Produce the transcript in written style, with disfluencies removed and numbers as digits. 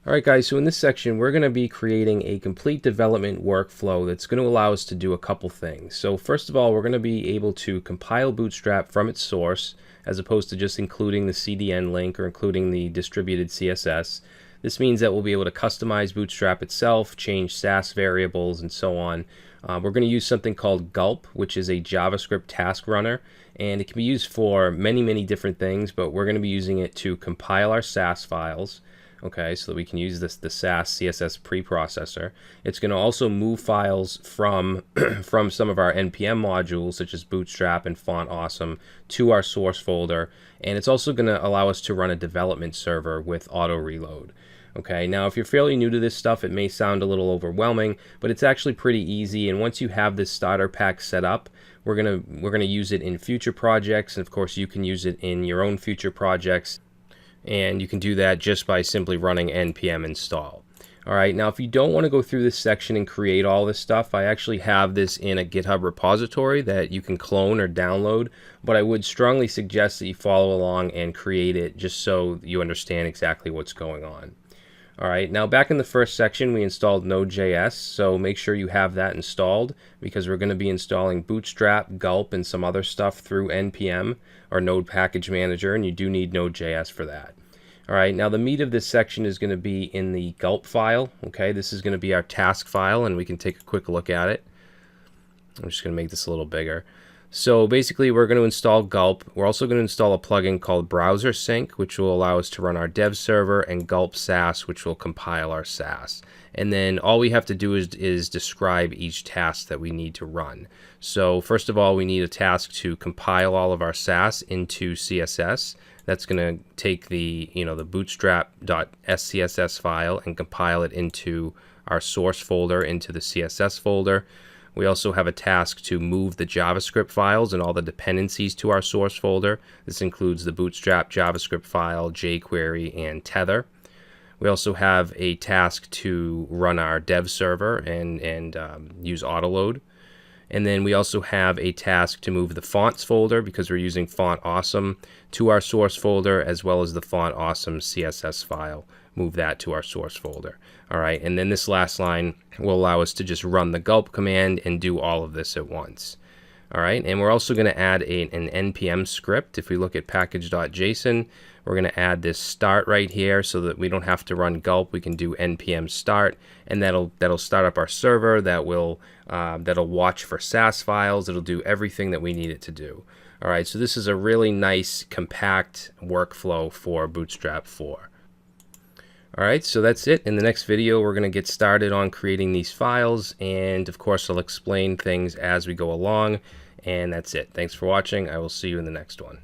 Alright guys, so in this section we're going to be creating a complete development workflow that's going to allow us to do a couple things. So first of all, we're going to be able to compile Bootstrap from its source as opposed to just including the CDN link or including the distributed CSS. This means that we'll be able to customize Bootstrap itself, change Sass variables, and so on. We're going to use something called Gulp, which is a JavaScript task runner, and it can be used for many different things, but we're going to be using it to compile our Sass files. Okay, so that we can use the Sass CSS preprocessor. It's going to also move files from from some of our NPM modules such as Bootstrap and Font Awesome to our source folder, and it's also going to allow us to run a development server with auto reload. Okay, now if you're fairly new to this stuff, it may sound a little overwhelming, but it's actually pretty easy. And once you have this starter pack set up, we're gonna use it in future projects, and of course you can use it in your own future projects. And you can do that just by simply running npm install. Alright, now if you don't want to go through this section and create all this stuff, I actually have this in a GitHub repository that you can clone or download, but I would strongly suggest that you follow along and create it just so you understand exactly what's going on. Alright, now back in the first section we installed Node.js, so make sure you have that installed because we're going to be installing Bootstrap, Gulp, and some other stuff through npm or Node Package Manager, and you do need Node.js for that. Alright, now the meat of this section is going to be in the Gulp file. Okay, this is going to be our task file, and we can take a quick look at it. I'm just going to make this a little bigger. So basically we're going to install Gulp. We're also going to install a plugin called Browser Sync, which will allow us to run our dev server, and Gulp Sass, which will compile our Sass. And then all we have to do is describe each task that we need to run. So first of all, we need a task to compile all of our Sass into CSS. That's going to take the bootstrap.scss file and compile it into our source folder, into the CSS folder. We also have a task to move the JavaScript files and all the dependencies to our source folder. This includes the Bootstrap JavaScript file, jQuery, and Tether. We also have a task to run our dev server and use autoload. And then we also have a task to move the fonts folder, because we're using Font Awesome, to our source folder, as well as the Font Awesome CSS file. Move that to our source folder. All right, and then this last line will allow us to just run the Gulp command and do all of this at once. All right, and we're also going to add an npm script. If we look at package.json, we're going to add this start right here so that we don't have to run Gulp. We can do npm start, and that'll start up our server. That'll watch for Sass files. It'll do everything that we need it to do. All right, so this is a really nice compact workflow for Bootstrap 4. Alright, so that's it. In the next video, we're going to get started on creating these files, and of course I'll explain things as we go along, and that's it. Thanks for watching. I will see you in the next one.